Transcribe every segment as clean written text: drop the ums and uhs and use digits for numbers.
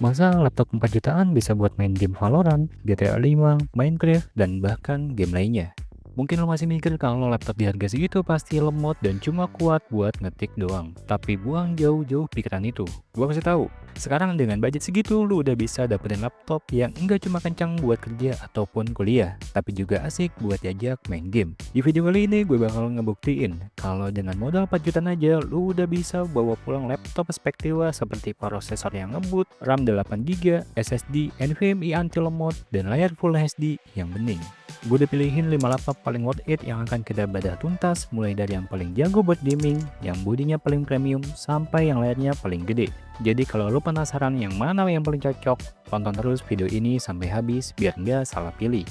Masa laptop 4 jutaan bisa buat main game Valorant, GTA 5, Minecraft, dan bahkan game lainnya? Mungkin lo masih mikir kalau laptop di harga segitu pasti lemot dan cuma kuat buat ngetik doang. Tapi buang jauh-jauh pikiran itu. Gua kasih tahu, sekarang dengan budget segitu lu udah bisa dapetin laptop yang enggak cuma kencang buat kerja ataupun kuliah, tapi juga asik buat diajak main game. Di video kali ini gue bakal ngebuktiin kalau dengan modal 4 jutaan aja lu udah bisa bawa pulang laptop perspektiva seperti prosesor yang ngebut, RAM 8GB, SSD, NVMe anti lemot, dan layar Full HD yang bening. Gue udah pilihin 5 laptop paling worth it yang akan kita bedah tuntas, mulai dari yang paling jago buat gaming, yang bodinya paling premium, sampai yang layarnya paling gede. Jadi kalau lo penasaran yang mana yang paling cocok, tonton terus video ini sampai habis biar nggak salah pilih.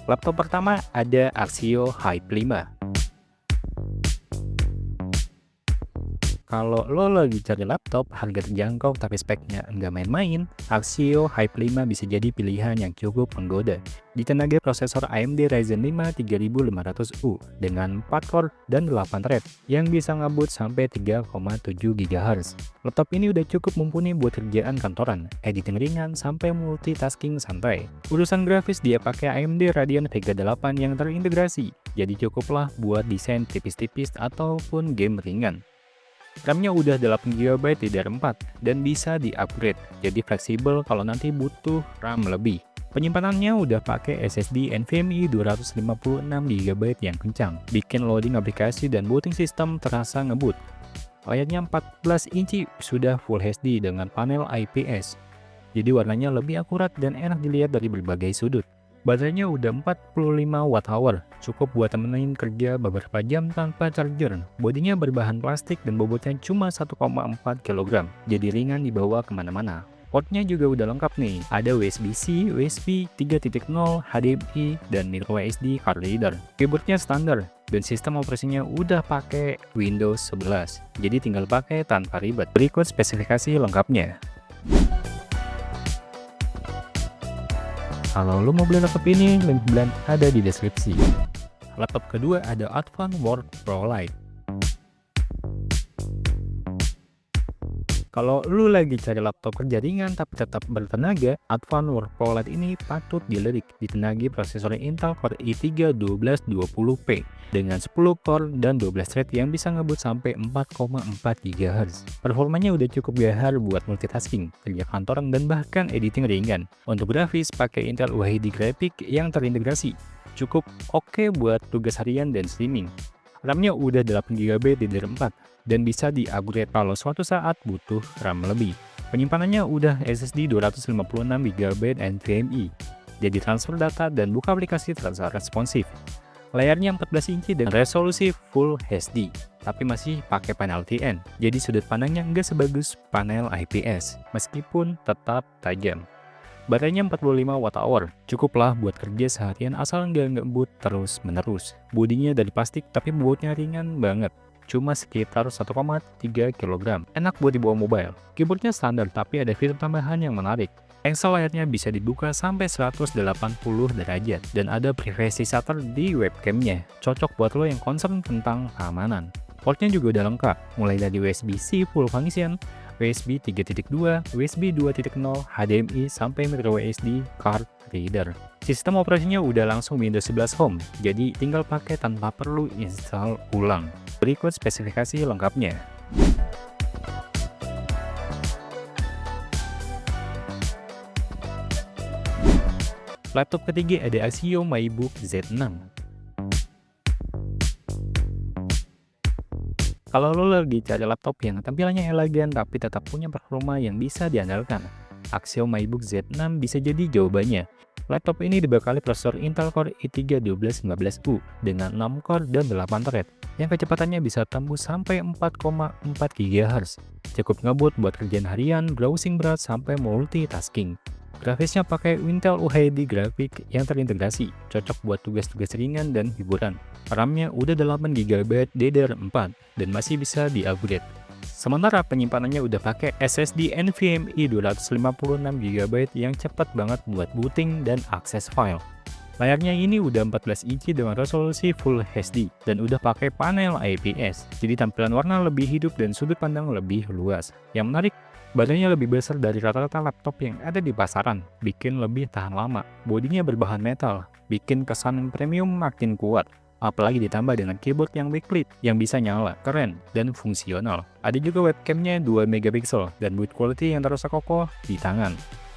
Laptop pertama ada Axio Hype 5. Kalau lo lagi cari laptop harga terjangkau tapi speknya nggak main-main, Axio Hype 5 bisa jadi pilihan yang cukup menggoda. Ditenagai prosesor AMD Ryzen 5 3500U dengan 4 core dan 8 thread yang bisa ngebut sampai 3,7 GHz. Laptop ini udah cukup mumpuni buat kerjaan kantoran, editing ringan sampai multitasking santai. Urusan grafis dia pakai AMD Radeon Vega 8 yang terintegrasi, jadi cukuplah buat desain tipis-tipis ataupun game ringan. RAM-nya udah 8GB DDR4 dan bisa di-upgrade, jadi fleksibel kalau nanti butuh RAM lebih. Penyimpanannya udah pakai SSD NVMe 256GB yang kencang, bikin loading aplikasi dan booting sistem terasa ngebut. Layarnya 14 inci sudah Full HD dengan panel IPS, jadi warnanya lebih akurat dan enak dilihat dari berbagai sudut. Baterainya udah 45 Wh, cukup buat temenin kerja beberapa jam tanpa charger. Bodinya berbahan plastik dan bobotnya cuma 1,4 kg, jadi ringan dibawa kemana-mana. Portnya juga udah lengkap nih, ada USB-C, USB 3.0, HDMI, dan microSD card reader. Keyboardnya standar, dan sistem operasinya udah pakai Windows 11, jadi tinggal pakai tanpa ribet. Berikut spesifikasi lengkapnya. Kalau lo mau beli laptop ini, link beli ada di deskripsi. Laptop kedua ada Advanworld Pro Lite. Kalau lu lagi cari laptop kerja ringan tapi tetap bertenaga, Advanworld Pro Lite ini patut dilirik. Ditenagi prosesor Intel Core i3 1220p dengan 10 core dan 12 thread yang bisa ngebut sampai 4,4 GHz. Performanya udah cukup gahar buat multitasking, kerja kantoran, dan bahkan editing ringan. Untuk grafis pakai Intel UHD graphic yang terintegrasi. Cukup oke buat tugas harian dan streaming. RAM-nya udah 8GB DDR4 dan bisa di-upgrade kalau suatu saat butuh RAM lebih. Penyimpanannya udah SSD 256GB NVMe, jadi transfer data dan buka aplikasi terasa responsif. Layarnya 14 inci dan resolusi Full HD, tapi masih pakai panel TN, jadi sudut pandangnya nggak sebagus panel IPS, meskipun tetap tajam. Baterainya 45 Wh, cukuplah buat kerja seharian asal nggak ngebut terus-menerus. Bodinya dari plastik tapi bobotnya ringan banget, cuma sekitar 1,3 kg. Enak buat dibawa mobile. Keyboardnya standar tapi ada fitur tambahan yang menarik. Engsel layarnya bisa dibuka sampai 180 derajat dan ada privacy shutter di webcamnya. Cocok buat lo yang concern tentang keamanan. Portnya juga udah lengkap, mulai dari USB-C full function, USB 3.2, USB 2.0, HDMI, sampai microSD card reader. Sistem operasinya udah langsung Windows 11 Home, jadi tinggal pakai tanpa perlu install ulang. Berikut spesifikasi lengkapnya. Laptop ketiga ada Axio MyBook Z6. Kalau lo lagi cari laptop yang tampilannya elegan tapi tetap punya performa yang bisa diandalkan, Axio MyBook Z6 bisa jadi jawabannya. Laptop ini dibekali prosesor Intel Core i3 1215U dengan 6 core dan 8 thread yang kecepatannya bisa tembus sampai 4,4 GHz. Cukup ngebut buat kerjaan harian, browsing berat, sampai multitasking. Grafisnya pakai Intel UHD graphic yang terintegrasi, cocok buat tugas-tugas ringan dan hiburan. RAM-nya udah 8GB DDR4 dan masih bisa di-upgrade. Sementara penyimpanannya udah pakai SSD NVMe 256GB yang cepat banget buat booting dan akses file. Layarnya ini udah 14 inci dengan resolusi Full HD dan udah pakai panel IPS, jadi tampilan warna lebih hidup dan sudut pandang lebih luas. Yang menarik, Badannya lebih besar dari rata-rata laptop yang ada di pasaran, bikin lebih tahan lama. Bodinya berbahan metal, bikin kesan premium makin kuat. Apalagi ditambah dengan keyboard yang backlit yang bisa nyala, keren, dan fungsional. Ada juga webcamnya 2 megapiksel dan build quality yang terasa kokoh di tangan.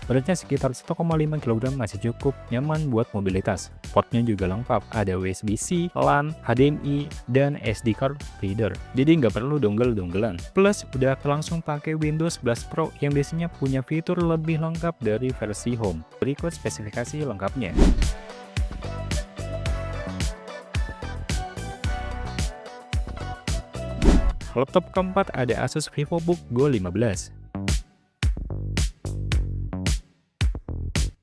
Beratnya sekitar 1,5 kg masih cukup nyaman buat mobilitas. Portnya juga lengkap, ada USB-C, LAN, HDMI, dan SD card reader. Jadi nggak perlu dongle-donggelan. Plus, udah langsung pakai Windows 11 Pro yang biasanya punya fitur lebih lengkap dari versi Home. Berikut spesifikasi lengkapnya. Laptop keempat ada Asus VivoBook Go 15.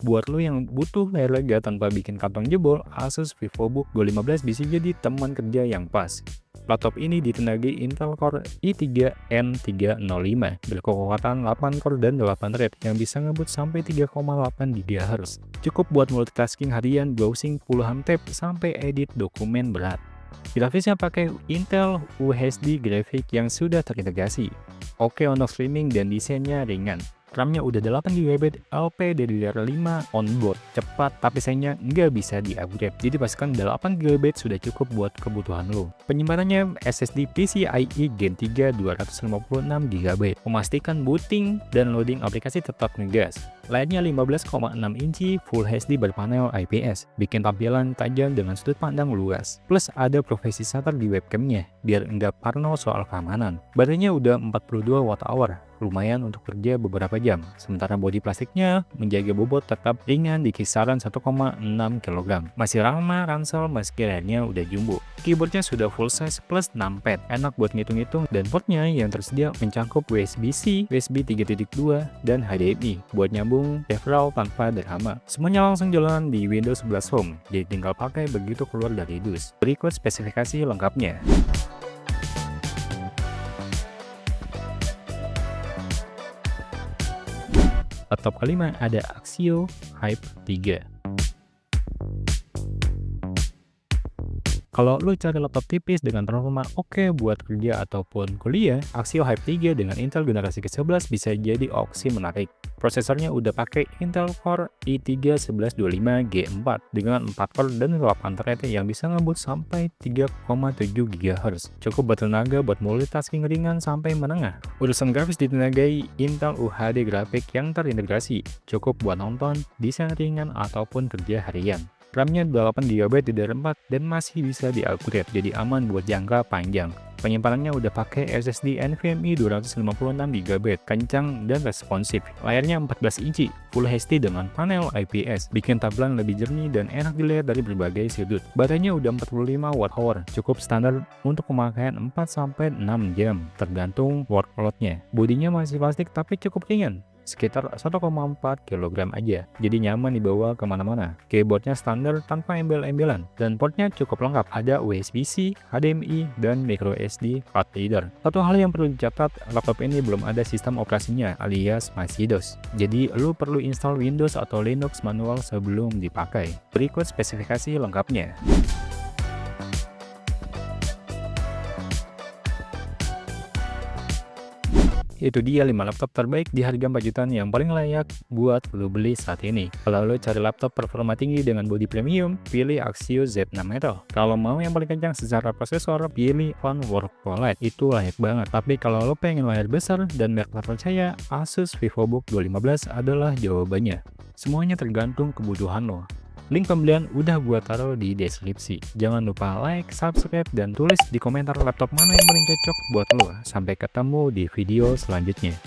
Buat lo yang butuh layar lega tanpa bikin kantong jebol, Asus VivoBook Go 15 bisa jadi teman kerja yang pas. Laptop ini ditenagai Intel Core i3 N305 berkekuatan 8 core dan 8 thread yang bisa ngebut sampai 3,8 GHz. Cukup buat multitasking harian, browsing puluhan tab, sampai edit dokumen berat. Grafisnya pakai Intel UHD grafik yang sudah terintegrasi. Oke untuk streaming dan desainnya ringan. RAM-nya udah 8GB LPDDR5 onboard, cepat tapi sayangnya nggak bisa di-upgrade. Jadi pastikan 8GB sudah cukup buat kebutuhan lo. Penyimpanannya SSD PCIe Gen 3 256GB. Memastikan booting dan loading aplikasi tetap ngegas. Layarnya 15,6 inci Full HD berpanel IPS, bikin tampilan tajam dengan sudut pandang luas. Plus ada profesi shutter di webcamnya, biar nggak parno soal keamanan. Baterainya udah 42 Wh, lumayan untuk kerja beberapa jam. Sementara bodi plastiknya menjaga bobot tetap ringan di kisaran 1,6 kg. Masih ramah ransel meski layarnya udah jumbo. Keyboardnya sudah full size plus numpad, enak buat ngitung-ngitung, dan portnya yang tersedia mencakup USB-C, USB 3.2, dan HDMI buat nyambung referral tanpa drama. Semuanya langsung jalan di Windows 11 Home, jadi tinggal pakai begitu keluar dari dus. Berikut spesifikasi lengkapnya. Laptop kelima ada Axio Hype 3. Kalau lo cari laptop tipis dengan performa oke buat kerja ataupun kuliah, Axio Hype 3 dengan Intel generasi ke-11 bisa jadi opsi menarik. Prosesornya udah pakai Intel Core i3 1125G4 dengan 4 core dan 8 thread yang bisa ngebut sampai 3,7 GHz. Cukup bertenaga buat multitasking ringan sampai menengah. Urusan grafis ditenagai Intel UHD grafik yang terintegrasi, cukup buat nonton, desain ringan ataupun kerja harian. RAM-nya 8GB DDR4 dan masih bisa di-upgrade jadi aman buat jangka panjang. Penyimpanannya udah pakai SSD NVMe 256GB, kencang dan responsif. Layarnya 14 inci, Full HD dengan panel IPS, bikin tampilan lebih jernih dan enak dilihat dari berbagai sudut. Baterainya udah 45 Wh, cukup standar untuk pemakaian 4-6 jam, tergantung workload-nya. Bodinya masih plastik tapi cukup ringan, sekitar 1,4 kg aja, jadi nyaman dibawa kemana-mana. Keyboardnya standar tanpa embel-embelan, dan portnya cukup lengkap, ada USB-C, HDMI, dan microSD card reader. Satu hal yang perlu dicatat, laptop ini belum ada sistem operasinya alias masih DOS, jadi lo perlu install Windows atau Linux manual sebelum dipakai. Berikut spesifikasi lengkapnya. Itu dia 5 laptop terbaik di harga 4 jutaan yang paling layak buat lo beli saat ini. Kalau lo cari laptop performa tinggi dengan bodi premium, pilih Axio Z6 Metal. Kalau mau yang paling kencang secara prosesor, pilih Funwork ProLite. Itu layak banget. Tapi kalau lo pengen layar besar dan merek terpercaya, Asus VivoBook Go 15 adalah jawabannya. Semuanya tergantung kebutuhan lo. Link pembelian udah gua taruh di deskripsi. Jangan lupa like, subscribe, dan tulis di komentar laptop mana yang paling cocok buat lo. Sampai ketemu di video selanjutnya.